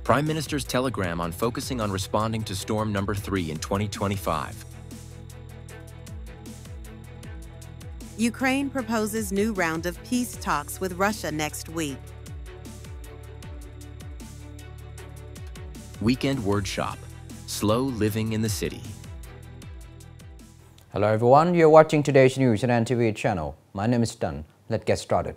Prime Minister's telegram on focusing on responding to storm number 3 in 2025. Ukraine proposes new round of peace talks with Russia next week. Weekend Wordshop. Slow living in the city. Hello everyone, you're watching today's news on NTV channel. My name is Đăng. Let's get started.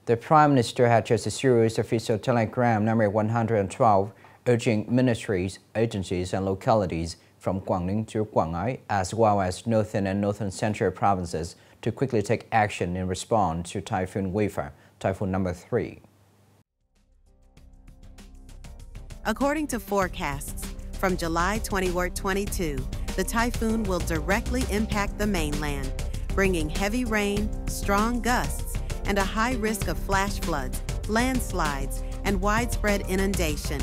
The Prime Minister had just a series of official telegram number 112 urging ministries, agencies and localities from Quảng Ninh to Quảng Ngãi, as well as northern and northern central provinces, to quickly take action in response to Typhoon Waifa, typhoon number 3. According to forecasts, from July 22, the typhoon will directly impact the mainland, bringing heavy rain, strong gusts, and a high risk of flash floods, landslides, and widespread inundation.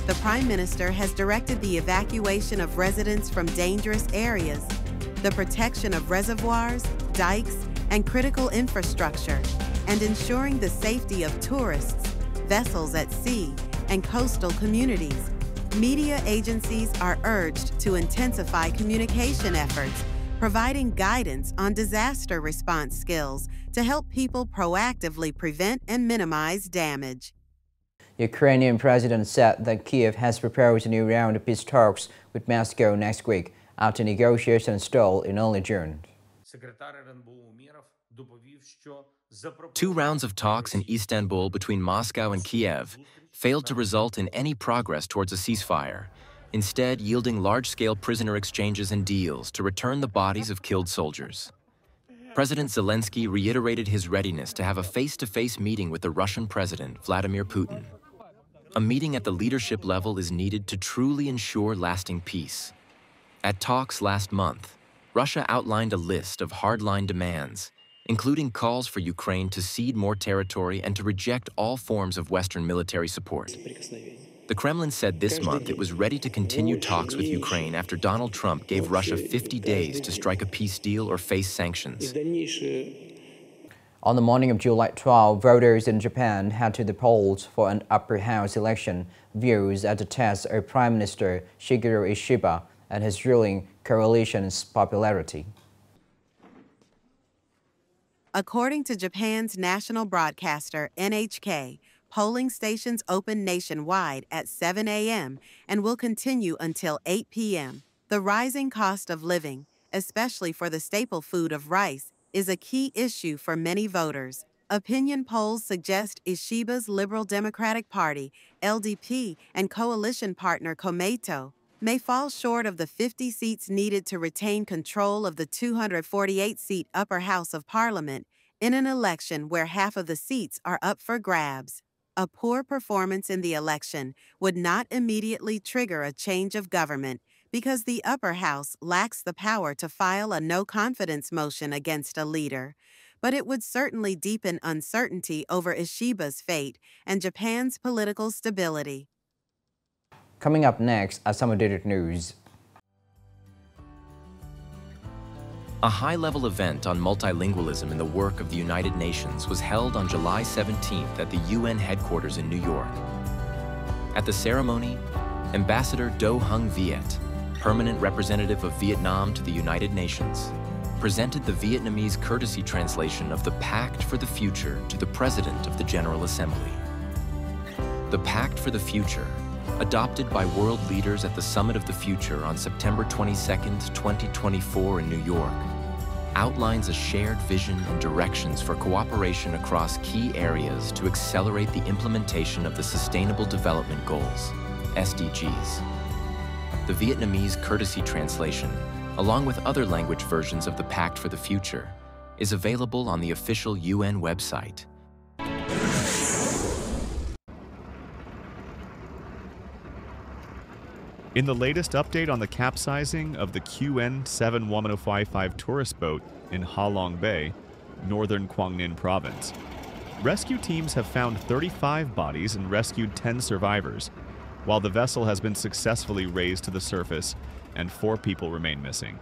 The Prime Minister has directed the evacuation of residents from dangerous areas, the protection of reservoirs, dikes, and critical infrastructure, and ensuring the safety of tourists, vessels at sea, and coastal communities. Media agencies are urged to intensify communication efforts, providing guidance on disaster response skills to help people proactively prevent and minimize damage. Ukrainian president said that Kiev has proposed a new round of peace talks with Moscow next week after negotiations stalled in early June. 2 rounds of talks in Istanbul between Moscow and Kiev failed to result in any progress towards a ceasefire, instead yielding large-scale prisoner exchanges and deals to return the bodies of killed soldiers. President Zelensky reiterated his readiness to have a face-to-face meeting with the Russian President, Vladimir Putin. A meeting at the leadership level is needed to truly ensure lasting peace. At talks last month, Russia outlined a list of hardline demands, including calls for Ukraine to cede more territory and to reject all forms of Western military support. The Kremlin said this month it was ready to continue talks with Ukraine after Donald Trump gave Russia 50 days to strike a peace deal or face sanctions. On the morning of July 12, voters in Japan head to the polls for an upper house election. Views at the test of Prime Minister Shigeru Ishiba and his ruling coalition's popularity. According to Japan's national broadcaster, NHK, polling stations open nationwide at 7 a.m. and will continue until 8 p.m. The rising cost of living, especially for the staple food of rice, is a key issue for many voters. Opinion polls suggest Ishiba's Liberal Democratic Party, LDP, and coalition partner Komeito may fall short of the 50 seats needed to retain control of the 248-seat upper house of parliament in an election where half of the seats are up for grabs. A poor performance in the election would not immediately trigger a change of government because the upper house lacks the power to file a no-confidence motion against a leader, but it would certainly deepen uncertainty over Ishiba's fate and Japan's political stability. Coming up next are some updated news. A high-level event on multilingualism in the work of the United Nations was held on July 17th at the UN headquarters in New York. At the ceremony, Ambassador Do Hung Viet, permanent representative of Vietnam to the United Nations, presented the Vietnamese courtesy translation of the Pact for the Future to the President of the General Assembly. The Pact for the Future, adopted by world leaders at the Summit of the Future on September 22, 2024 in New York, outlines a shared vision and directions for cooperation across key areas to accelerate the implementation of the Sustainable Development Goals, SDGs. The Vietnamese courtesy translation, along with other language versions of the Pact for the Future, is available on the official UN website. In the latest update on the capsizing of the QN 71055 tourist boat in Ha Long Bay, northern Quang Ninh province, rescue teams have found 35 bodies and rescued 10 survivors, while the vessel has been successfully raised to the surface and 4 people remain missing.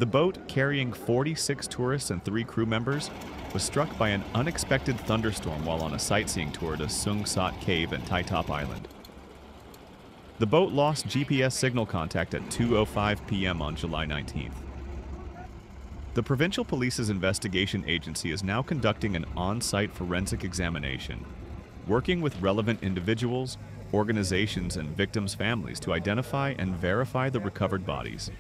The boat, carrying 46 tourists and 3 crew members, was struck by an unexpected thunderstorm while on a sightseeing tour to Sung Sat Cave and Tai Top Island. The boat lost GPS signal contact at 2:05 p.m. on July 19th. The Provincial Police's investigation agency is now conducting an on-site forensic examination, working with relevant individuals, organizations, and victims' families to identify and verify the recovered bodies.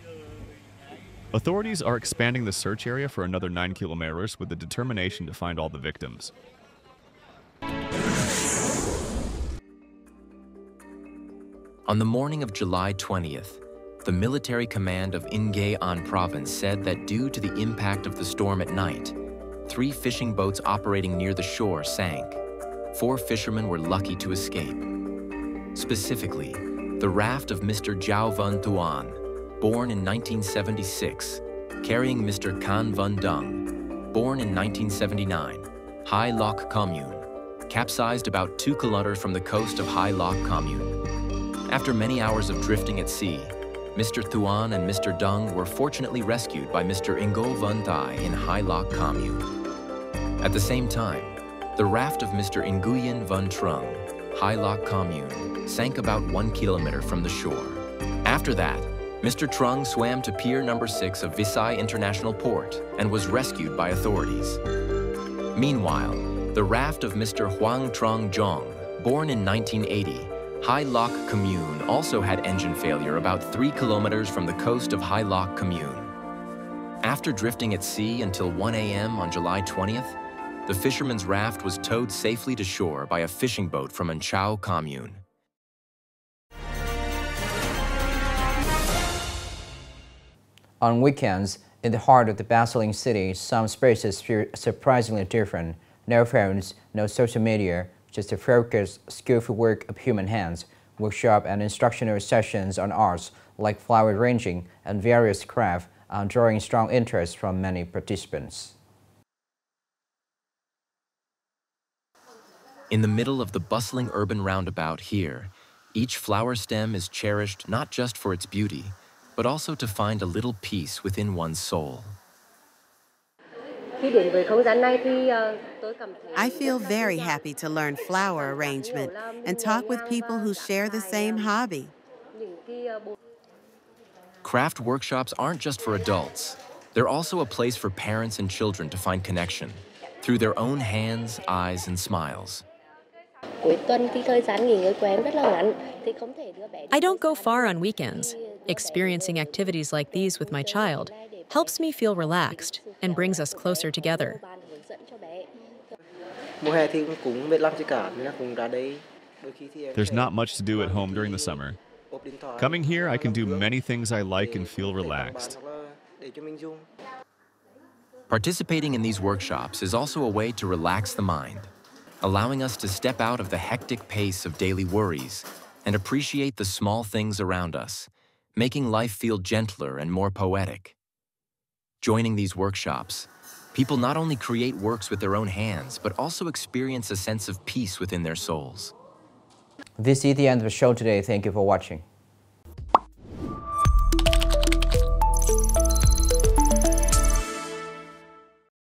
Authorities are expanding the search area for another 9 kilometers with the determination to find all the victims. On the morning of July 20th, the military command of Nghệ An province said that due to the impact of the storm at night, 3 fishing boats operating near the shore sank. 4 fishermen were lucky to escape. Specifically, the raft of Mr. Jiao Van Thuan, born in 1976, carrying Mr. Can Van Dung, born in 1979, Hai Loc Commune, capsized about 2 kilometers from the coast of Hai Loc Commune. After many hours of drifting at sea, Mr. Thuan and Mr. Dung were fortunately rescued by Mr. Ngo Van Thai in Hai Loc Commune. At the same time, the raft of Mr. Nguyen Van Trung, Hai Loc Commune, sank about 1 kilometer from the shore. After that, Mr. Trung swam to Pier Number 6 of Visay International Port and was rescued by authorities. Meanwhile, the raft of Mr. Huang Trong Jong, born in 1980, Hai Loc Commune, also had engine failure about 3 kilometers from the coast of Hai Loc Commune. After drifting at sea until 1 a.m. on July 20th, the fisherman's raft was towed safely to shore by a fishing boat from An Chau Commune. On weekends, in the heart of the bustling city, some spaces feel surprisingly different. No phones, no social media, just the focused, skillful work of human hands, workshop and instructional sessions on arts like flower arranging and various crafts are drawing strong interest from many participants. In the middle of the bustling urban roundabout here, each flower stem is cherished not just for its beauty, but also to find a little peace within one's soul. I feel very happy to learn flower arrangement and talk with people who share the same hobby. Craft workshops aren't just for adults. They're also a place for parents and children to find connection through their own hands, eyes, and smiles. I don't go far on weekends. Experiencing activities like these with my child helps me feel relaxed and brings us closer together. There's not much to do at home during the summer. Coming here, I can do many things I like and feel relaxed. Participating in these workshops is also a way to relax the mind, allowing us to step out of the hectic pace of daily worries and appreciate the small things around us, making life feel gentler and more poetic. Joining these workshops, people not only create works with their own hands, but also experience a sense of peace within their souls. This is the end of the show today. Thank you for watching.